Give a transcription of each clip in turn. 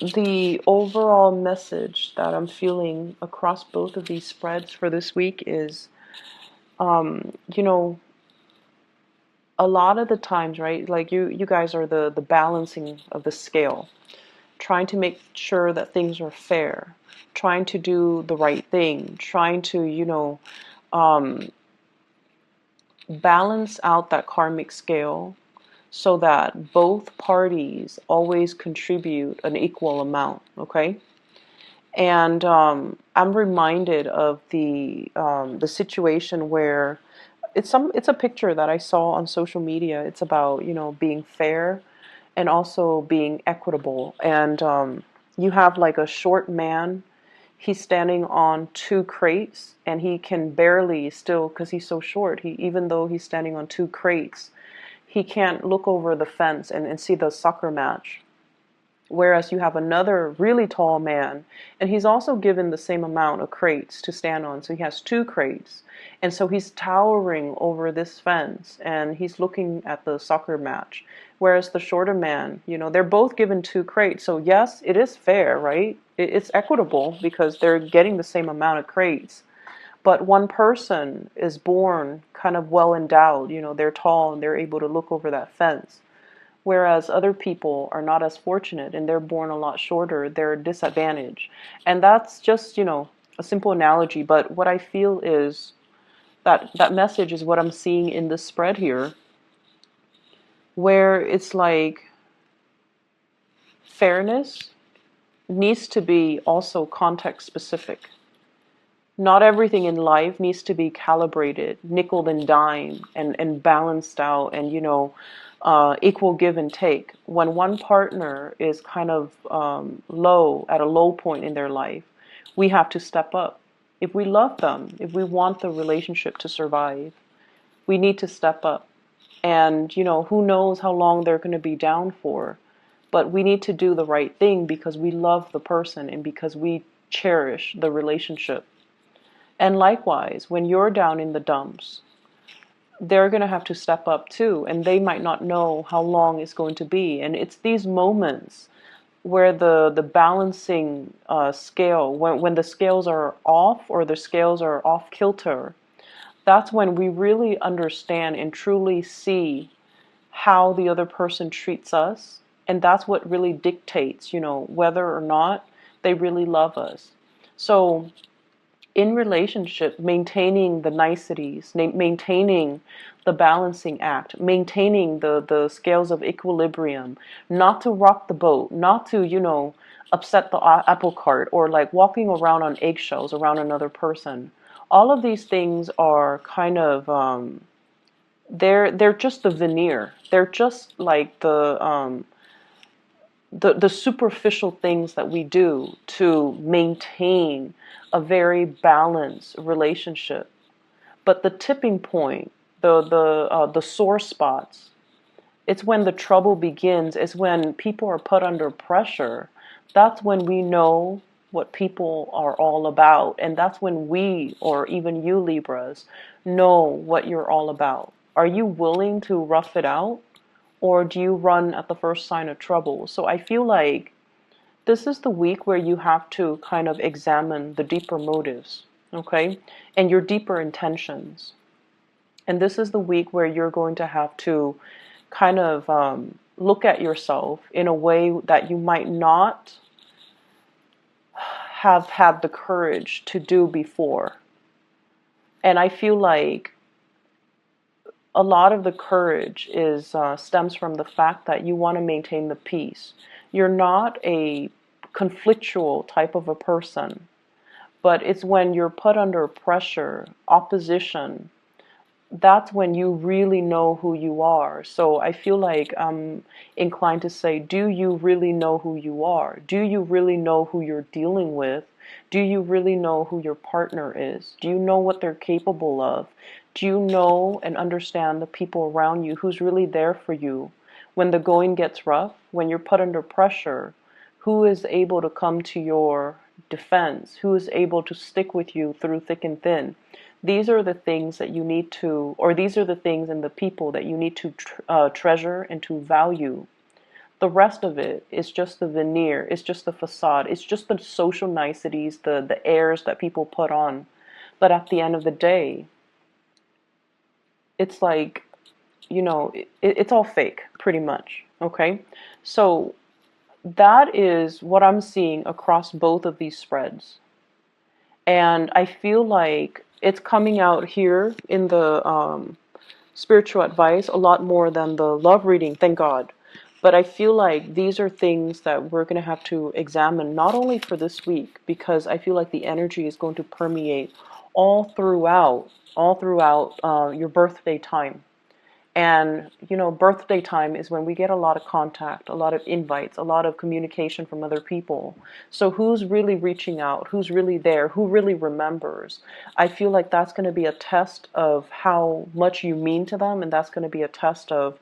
The overall message that I'm feeling across both of these spreads for this week is, you know, a lot of the times, right? Like you guys are the balancing of the scale, trying to make sure that things are fair, trying to do the right thing, trying to, um, balance out that karmic scale so that both parties always contribute an equal amount, okay? And I'm reminded of the situation where it's a picture that I saw on social media. It's about, being fair and also being equitable. And you have like a short man. He's standing on two crates, and he can barely still, because he's so short. He even though he's standing on two crates, he can't look over the fence and see the soccer match. Whereas you have another really tall man, and he's also given the same amount of crates to stand on. So he has two crates. And so he's towering over this fence and he's looking at the soccer match. Whereas the shorter man, they're both given two crates. So yes, it is fair, right? It's equitable because they're getting the same amount of crates. But one person is born kind of well endowed, they're tall and they're able to look over that fence. Whereas other people are not as fortunate and they're born a lot shorter, they're disadvantaged. And that's just, a simple analogy. But what I feel is that message is what I'm seeing in this spread here, where it's like fairness needs to be also context specific. Not everything in life needs to be calibrated, nickel and dime, and balanced out, and equal give and take. When one partner is kind of low, at a low point in their life, we have to step up. If we love them, if we want the relationship to survive, we need to step up. And who knows how long they're going to be down for, but we need to do the right thing because we love the person and because we cherish the relationship. And likewise, when you're down in the dumps, they're going to have to step up too, and they might not know how long it's going to be. And it's these moments where the balancing scale, when the scales are off or the scales are off kilter, that's when we really understand and truly see how the other person treats us. And that's what really dictates, whether or not they really love us. So in relationship, maintaining the niceties, maintaining the balancing act, maintaining the scales of equilibrium, not to rock the boat, not to, upset the apple cart, or like walking around on eggshells around another person. All of these things are kind of, they're just the veneer. They're just like the superficial things that we do to maintain a very balanced relationship. But the tipping point, the sore spots, it's when the trouble begins. It's when people are put under pressure. That's when we know what people are all about, and that's when we, or even you Libras, know what you're all about. Are you willing to rough it out, or do you run at the first sign of trouble? So I feel like this is the week where you have to kind of examine the deeper motives, okay, and your deeper intentions. And this is the week where you're going to have to kind of look at yourself in a way that you might not have had the courage to do before. And I feel like a lot of the courage is stems from the fact that you want to maintain the peace. You're not a conflictual type of a person, but it's when you're put under pressure, opposition, that's when you really know who you are. So I feel like I'm inclined to say, do you really know who you are? Do you really know who you're dealing with? Do you really know who your partner is? Do you know what they're capable of? Do you know and understand the people around you who's really there for you when the going gets rough, when you're put under pressure? Who is able to come to your defense? Who is able to stick with you through thick and thin? These are the things that you need to, or these are the things and the people that you need to treasure and to value. The rest of it is just the veneer, it's just the facade, it's just the social niceties, the airs that people put on. But at the end of the day, it's like, it's all fake, pretty much. Okay? So that is what I'm seeing across both of these spreads. And I feel like it's coming out here in the spiritual advice a lot more than the love reading, thank God. But I feel like these are things that we're going to have to examine, not only for this week, because I feel like the energy is going to permeate all throughout your birthday time. And, birthday time is when we get a lot of contact, a lot of invites, a lot of communication from other people. So who's really reaching out? Who's really there? Who really remembers? I feel like that's going to be a test of how much you mean to them. And that's going to be a test of,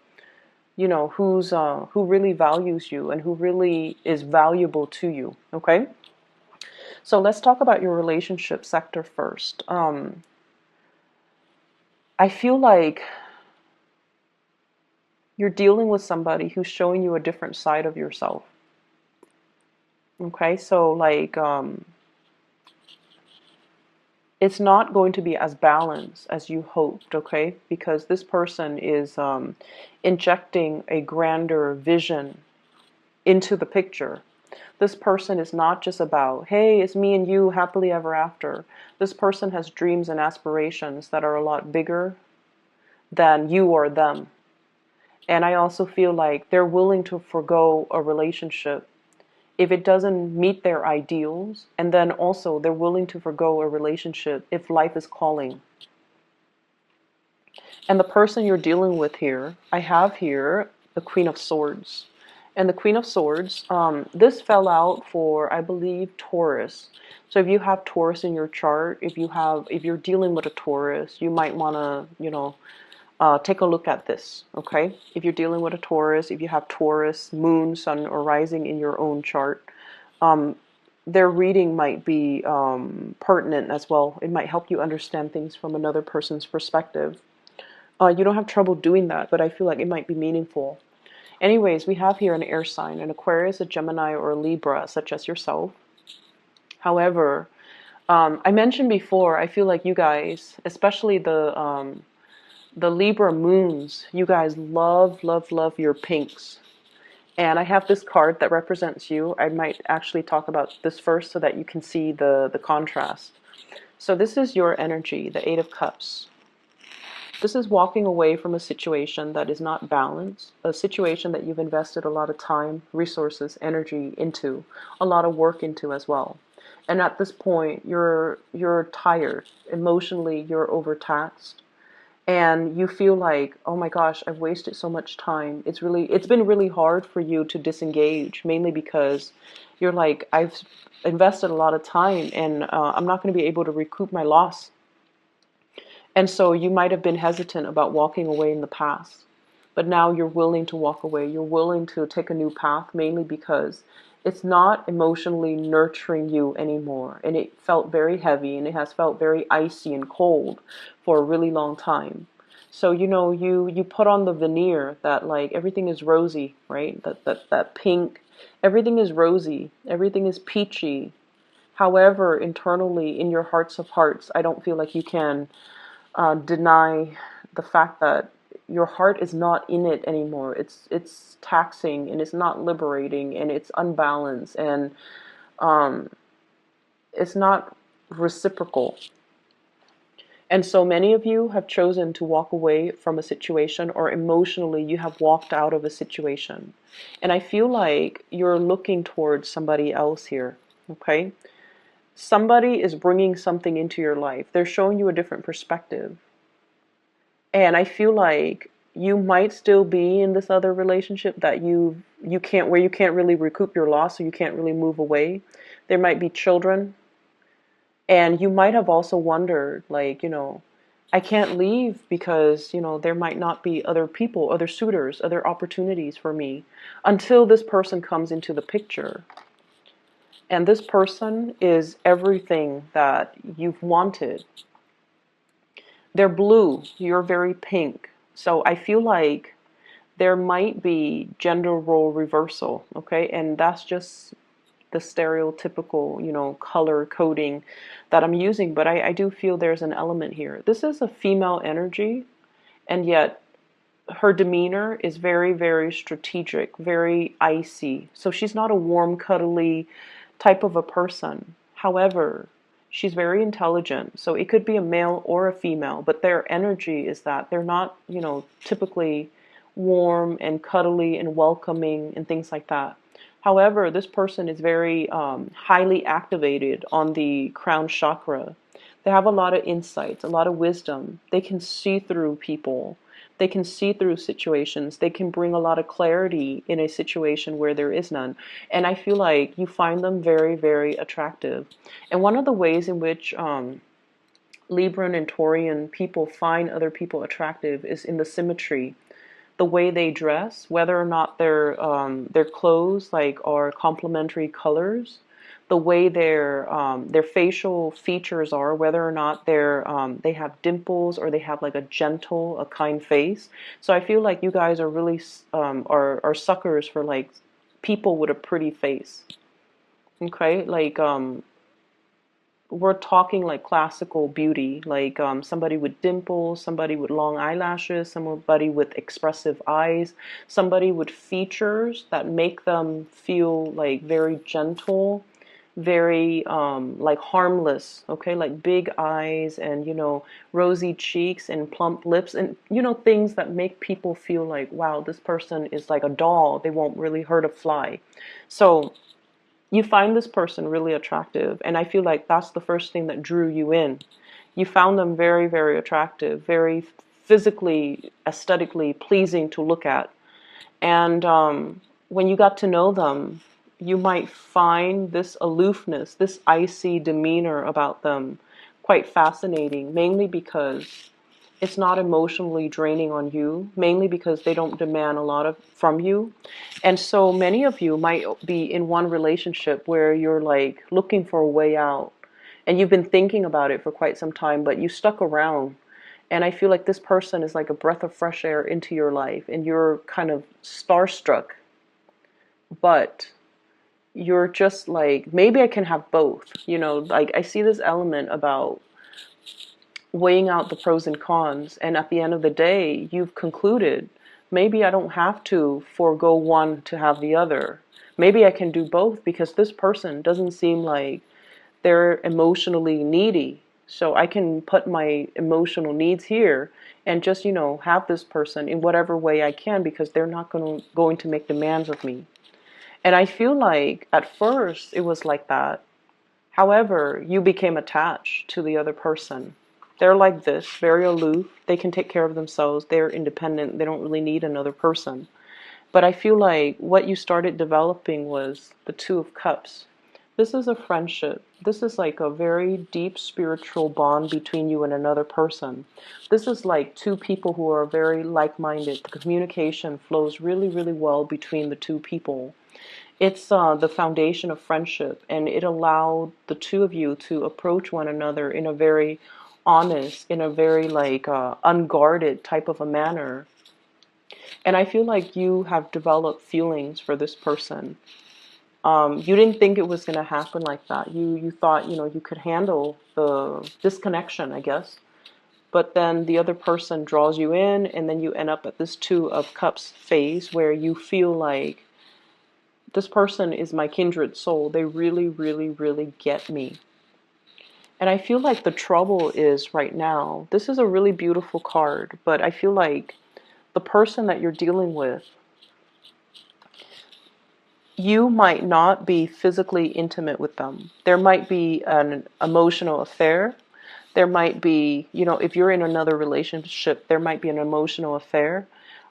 who really values you and who really is valuable to you. Okay? So let's talk about your relationship sector first. I feel like you're dealing with somebody who's showing you a different side of yourself. Okay, so like, it's not going to be as balanced as you hoped, okay? Because this person is injecting a grander vision into the picture. This person is not just about, hey, it's me and you happily ever after. This person has dreams and aspirations that are a lot bigger than you or them. And I also feel like they're willing to forgo a relationship if it doesn't meet their ideals. And then also they're willing to forgo a relationship if life is calling. And the person you're dealing with here, I have here the Queen of Swords. And the Queen of Swords, this fell out for, I believe, Taurus. So if you have Taurus in your chart, if you're dealing with a Taurus, you might want to, take a look at this, okay? If you're dealing with a Taurus, if you have Taurus, moon, sun, or rising in your own chart, their reading might be pertinent as well. It might help you understand things from another person's perspective. You don't have trouble doing that, but I feel like it might be meaningful. Anyways, we have here an air sign, an Aquarius, a Gemini, or a Libra, such as yourself. However, I mentioned before, I feel like you guys, especially the Libra moons, you guys love, love, love your pinks. And I have this card that represents you. I might actually talk about this first so that you can see the contrast. So this is your energy, the Eight of Cups. This is walking away from a situation that is not balanced, a situation that you've invested a lot of time, resources, energy into, a lot of work into as well. And at this point, you're tired. Emotionally, you're overtaxed. And you feel like, oh my gosh, I've wasted so much time. It's been really hard for you to disengage, mainly because you're like, I've invested a lot of time and I'm not going to be able to recoup my loss. And so you might have been hesitant about walking away in the past, but now you're willing to walk away. You're willing to take a new path, mainly because it's not emotionally nurturing you anymore. And it felt very heavy and it has felt very icy and cold for a really long time. So, you put on the veneer that like everything is rosy, right? That pink, everything is rosy, everything is peachy. However, internally in your hearts of hearts, I don't feel like you can deny the fact that your heart is not in it anymore. It's taxing and it's not liberating and it's unbalanced and it's not reciprocal. And so many of you have chosen to walk away from a situation, or emotionally you have walked out of a situation. And I feel like you're looking towards somebody else here, okay? Somebody is bringing something into your life. They're showing you a different perspective. And I feel like you might still be in this other relationship that you can't really recoup your loss, so you can't really move away. There might be children. And you might have also wondered, like, I can't leave because, there might not be other people, other suitors, other opportunities for me until this person comes into the picture. And this person is everything that you've wanted. They're blue, you're very pink. So I feel like there might be gender role reversal, okay? And that's just the stereotypical, color coding that I'm using, but I do feel there's an element here. This is a female energy, and yet her demeanor is very, very strategic, very icy. So she's not a warm, cuddly type of a person. However, she's very intelligent. So it could be a male or a female, but their energy is that they're not, typically warm and cuddly and welcoming and things like that. However, this person is very highly activated on the crown chakra. They have a lot of insights, a lot of wisdom. They can see through people. They can see through situations. They can bring a lot of clarity in a situation where there is none. And I feel like you find them very, very attractive. And one of the ways in which Libran and Taurian people find other people attractive is in the symmetry, the way they dress, whether or not their clothes are complementary colors, the way their facial features are, whether or not they have dimples or they have like a gentle, a kind face. So I feel like you guys are really are suckers for like people with a pretty face. Okay, like we're talking like classical beauty, like somebody with dimples, somebody with long eyelashes, somebody with expressive eyes, somebody with features that make them feel like very gentle, very like harmless, okay, like big eyes and rosy cheeks and plump lips and things that make people feel like, wow, this person is like a doll, they won't really hurt a fly. So you find this person really attractive, and I feel like that's the first thing that drew you in. You found them very, very attractive, very physically, aesthetically pleasing to look at. And when you got to know them, you might find this aloofness, this icy demeanor about them quite fascinating, mainly because it's not emotionally draining on you, mainly because they don't demand a lot from you. And so many of you might be in one relationship where you're like looking for a way out, and you've been thinking about it for quite some time, but you stuck around. And I feel like this person is like a breath of fresh air into your life, and you're kind of starstruck, but you're just like, maybe I can have both. Like I see this element about weighing out the pros and cons, and at the end of the day, you've concluded, maybe I don't have to forego one to have the other. Maybe I can do both because this person doesn't seem like they're emotionally needy. So I can put my emotional needs here and just, have this person in whatever way I can because they're not going to make demands of me. And I feel like at first it was like that. However, you became attached to the other person. They're like this, very aloof. They can take care of themselves. They're independent. They don't really need another person. But I feel like what you started developing was the Two of Cups. This is a friendship. This is like a very deep spiritual bond between you and another person. This is like two people who are very like-minded. The communication flows really, really well between the two people. It's the foundation of friendship, and it allowed the two of you to approach one another in a very honest, in a very like unguarded type of a manner. And I feel like you have developed feelings for this person. You didn't think it was going to happen like that. You thought, you could handle the disconnection, I guess. But then the other person draws you in, and then you end up at this Two of Cups phase where you feel like this person is my kindred soul. They really, really, really get me. And I feel like the trouble is right now, this is a really beautiful card, but I feel like the person that you're dealing with, you might not be physically intimate with them. There might be an emotional affair. There might be, if you're in another relationship, there might be an emotional affair.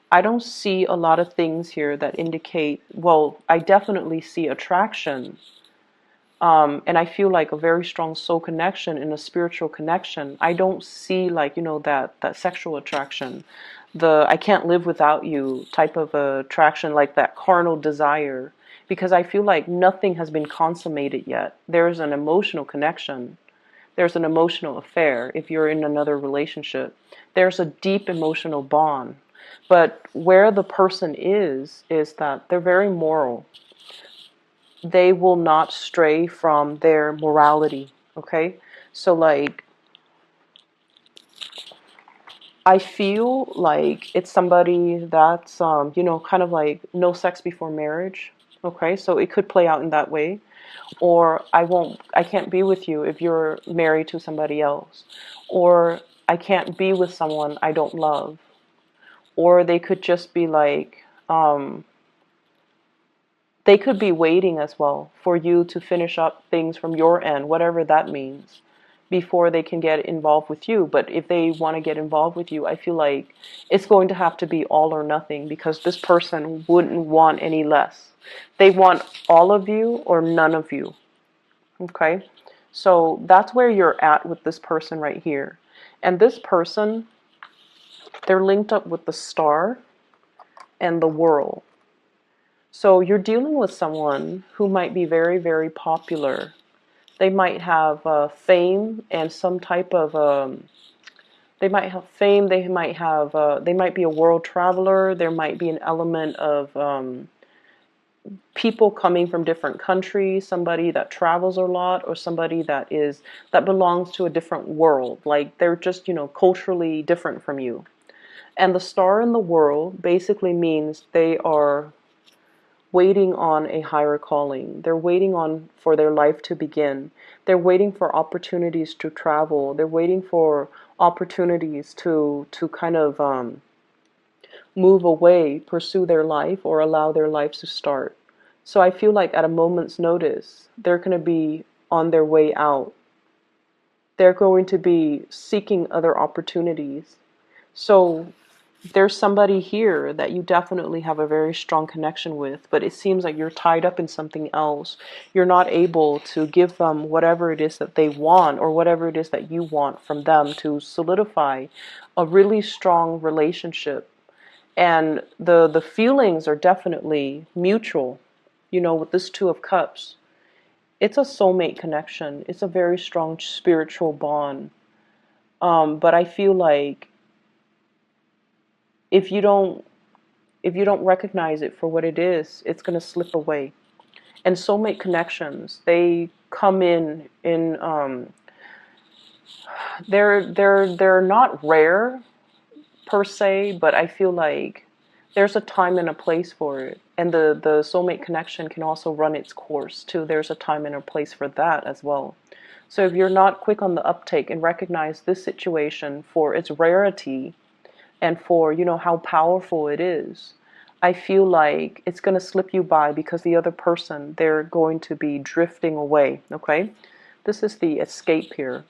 I don't see a lot of things here that indicate, well, I definitely see attraction. And I feel like a very strong soul connection and a spiritual connection. I don't see like, that sexual attraction, the I can't live without you type of attraction, like that carnal desire, because I feel like nothing has been consummated yet. There's an emotional connection. There's an emotional affair if you're in another relationship. There's a deep emotional bond. But where the person is that they're very moral. They will not stray from their morality, okay? So like, I feel like it's somebody that's, you know, kind of like no sex before marriage, okay? So it could play out in that way. Or I can't be with you if you're married to somebody else. Or I can't be with someone I don't love. Or they could just be like, they could be waiting as well for you to finish up things from your end, whatever that means, before they can get involved with you. But if they want to get involved with you, I feel like it's going to have to be all or nothing, because this person wouldn't want any less. They want all of you or none of you. Okay? So that's where you're at with this person right here. And this person, they're linked up with the star and the world. So you're dealing with someone who might be very, very popular. They might have fame and some type of, they might have fame, they might have, they might be a world traveler, there might be an element of people coming from different countries, somebody that travels a lot, or somebody that belongs to a different world. Like they're just, you know, culturally different from you. And the star in the world basically means they are waiting on a higher calling. They're waiting on for their life to begin. They're waiting for opportunities to travel. They're waiting for opportunities to kind of move away, pursue their life, or allow their lives to start. So I feel like at a moment's notice, they're going to be on their way out. They're going to be seeking other opportunities. So there's somebody here that you definitely have a very strong connection with, but it seems like you're tied up in something else. You're not able to give them whatever it is that they want, or whatever it is that you want from them, to solidify a really strong relationship. And the feelings are definitely mutual. You know, with this Two of Cups, it's a soulmate connection. It's a very strong spiritual bond. But I feel like if you don't recognize it for what it is, it's going to slip away. And soulmate connections, they come in they're not rare per se, but I feel like there's a time and a place for it. And the soulmate connection can also run its course too. There's a time and a place for that as well. So if you're not quick on the uptake and recognize this situation for its rarity and for, you know, how powerful it is, I feel like it's going to slip you by, because the other person, they're going to be drifting away, okay? This is the escape here.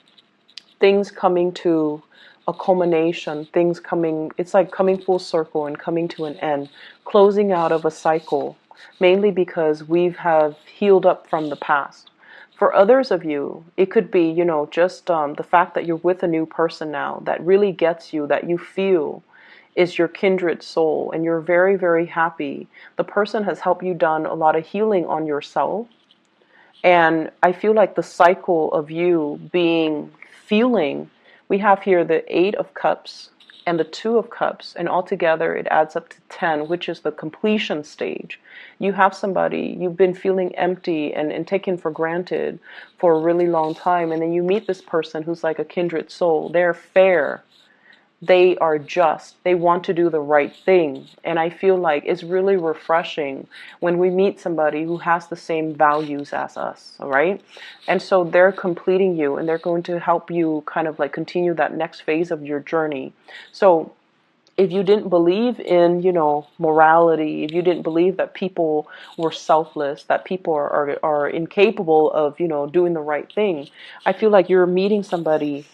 Things coming to a culmination, things coming, it's like coming full circle and coming to an end, closing out of a cycle, mainly because we have healed up from the past. For others of you, it could be, you know, just the fact that you're with a new person now that really gets you, that you feel is your kindred soul, and you're very, very happy. The person has helped you done a lot of healing on yourself. And I feel like the cycle of you feeling, we have here the Eight of Cups and the Two of Cups, and altogether it adds up to 10, which is the completion stage. You have somebody, you've been feeling empty and taken for granted for a really long time, and then you meet this person who's like a kindred soul. They're fair. They are just, they want to do the right thing. And I feel like it's really refreshing when we meet somebody who has the same values as us, all right? And so they're completing you, and they're going to help you kind of like continue that next phase of your journey. So if you didn't believe in, you know, morality, if you didn't believe that people were selfless, that people are incapable of, you know, doing the right thing, I feel like you're meeting somebody.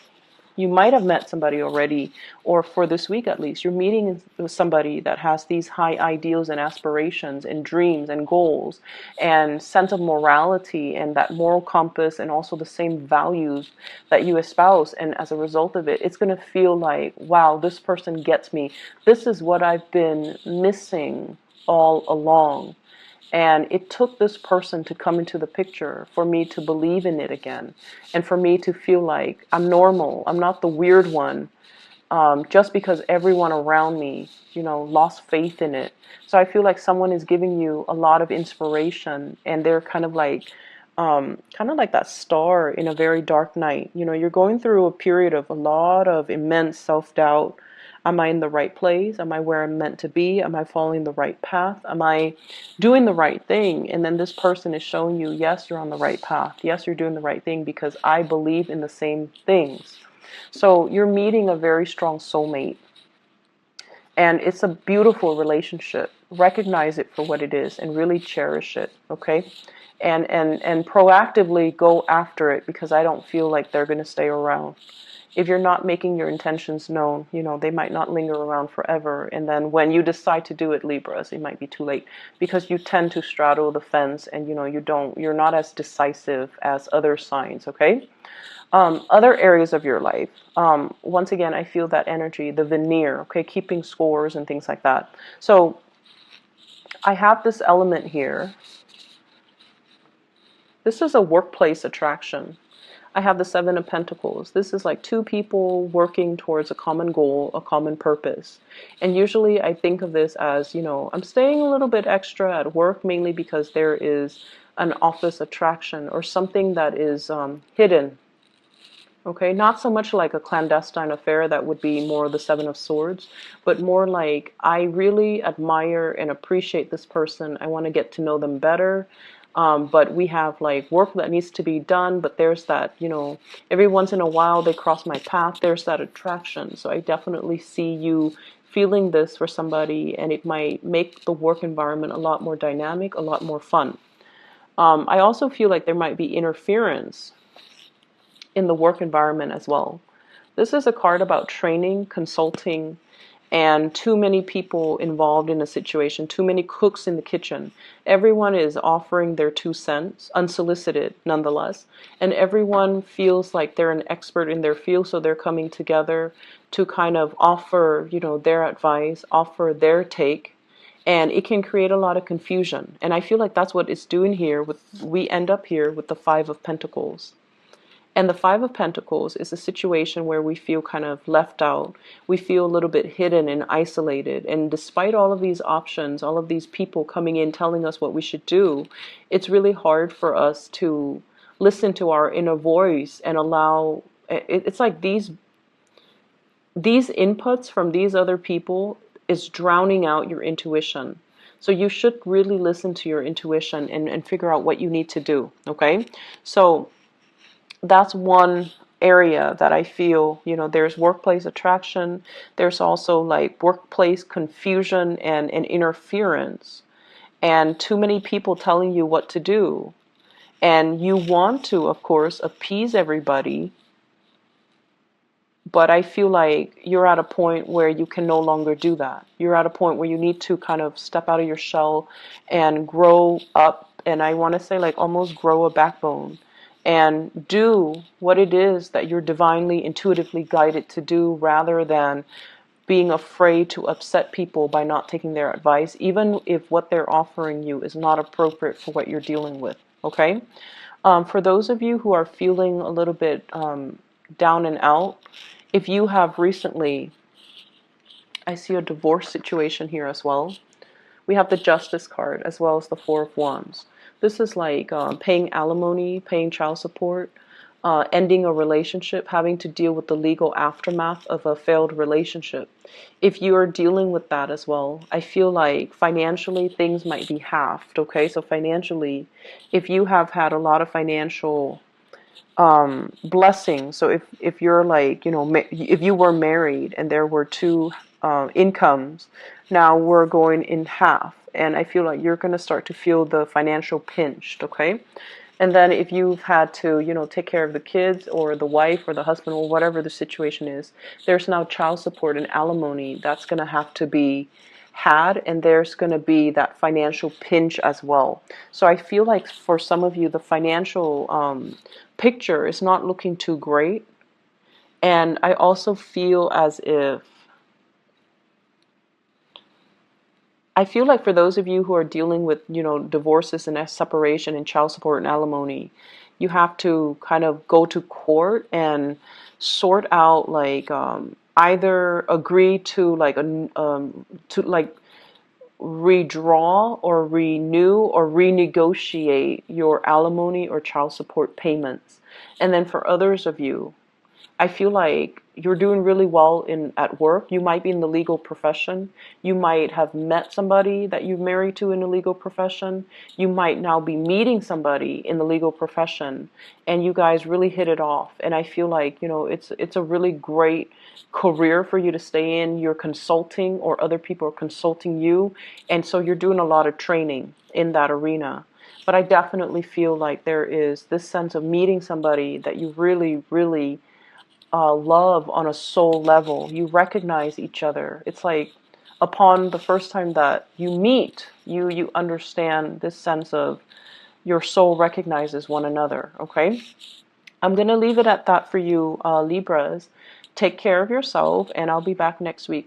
You might have met somebody already, or for this week at least, you're meeting with somebody that has these high ideals and aspirations and dreams and goals and sense of morality and that moral compass, and also the same values that you espouse. And as a result of it, it's going to feel like, wow, this person gets me. This is what I've been missing all along. And it took this person to come into the picture for me to believe in it again. And for me to feel like I'm normal. I'm not the weird one. just because everyone around me, lost faith in it. So I feel like someone is giving you a lot of inspiration, and they're kind of like that star in a very dark night. You're going through a period of a lot of immense self-doubt. Am I in the right place? Am I where I'm meant to be? Am I following the right path? Am I doing the right thing? And then this person is showing you, yes, you're on the right path. Yes, you're doing the right thing because I believe in the same things. So you're meeting a very strong soulmate. And it's a beautiful relationship. Recognize it for what it is and really cherish it, okay? And proactively go after it, because I don't feel like they're going to stay around. If you're not making your intentions known, they might not linger around forever. And then when you decide to do it, Libras, it might be too late, because you tend to straddle the fence, and you're not as decisive as other signs, okay? Other areas of your life, once again, I feel that energy, the veneer, okay, keeping scores and things like that. So I have this element here. This is a workplace attraction. I have the Seven of Pentacles. This is like two people working towards a common goal, a common purpose. And usually I think of this as, I'm staying a little bit extra at work, mainly because there is an office attraction or something that is hidden. Okay, not so much like a clandestine affair, that would be more the Seven of Swords, but more like, I really admire and appreciate this person. I want to get to know them better. But we have like work that needs to be done, but there's that, every once in a while they cross my path. There's that attraction. So I definitely see you feeling this for somebody, and it might make the work environment a lot more dynamic, a lot more fun. I also feel like there might be interference in the work environment as well. This is a card about training, consulting, and too many people involved in a situation, too many cooks in the kitchen. Everyone is offering their 2 cents, unsolicited nonetheless, and everyone feels like they're an expert in their field, so they're coming together to kind of offer, their advice, offer their take, and it can create a lot of confusion. And I feel like that's what it's doing here. We end up here with the Five of Pentacles. And the Five of Pentacles is a situation where we feel kind of left out. We feel a little bit hidden and isolated. And despite all of these options, all of these people coming in telling us what we should do, it's really hard for us to listen to our inner voice and allow, it's like these inputs from these other people is drowning out your intuition. So you should really listen to your intuition and figure out what you need to do, okay? So that's one area that I feel, there's workplace attraction. There's also like workplace confusion and interference, and too many people telling you what to do. And you want to, of course, appease everybody. But I feel like you're at a point where you can no longer do that. You're at a point where you need to kind of step out of your shell and grow up. And I want to say like almost grow a backbone and do what it is that you're divinely, intuitively guided to do, rather than being afraid to upset people by not taking their advice, even if what they're offering you is not appropriate for what you're dealing with, okay? For those of you who are feeling a little bit down and out, if you have recently, I see a divorce situation here as well. We have the Justice card as well as the Four of Wands. This is like paying alimony, paying child support, ending a relationship, having to deal with the legal aftermath of a failed relationship. If you are dealing with that as well, I feel like financially things might be halved, okay? So financially, if you have had a lot of financial blessings, so if you're like, if you were married and there were two incomes, now we're going in half. And I feel like you're going to start to feel the financial pinched, okay? And then if you've had to, take care of the kids or the wife or the husband or whatever the situation is, there's now child support and alimony that's going to have to be had, and there's going to be that financial pinch as well. So I feel like for some of you, the financial picture is not looking too great. And I also feel as if, I feel like for those of you who are dealing with, divorces and separation and child support and alimony, you have to kind of go to court and sort out like either agree to redraw or renew or renegotiate your alimony or child support payments. And then for others of you, I feel like you're doing really well at work. You might be in the legal profession. You might have met somebody that you've married to in the legal profession. You might now be meeting somebody in the legal profession, and you guys really hit it off. And I feel like, it's a really great career for you to stay in. You're consulting, or other people are consulting you, and so you're doing a lot of training in that arena. But I definitely feel like there is this sense of meeting somebody that you really, really love on a soul level. You recognize each other. It's like upon the first time that you meet, you understand this sense of your soul recognizes one another. Okay, I'm gonna leave it at that for you, Libras. Take care of yourself, and I'll be back next week.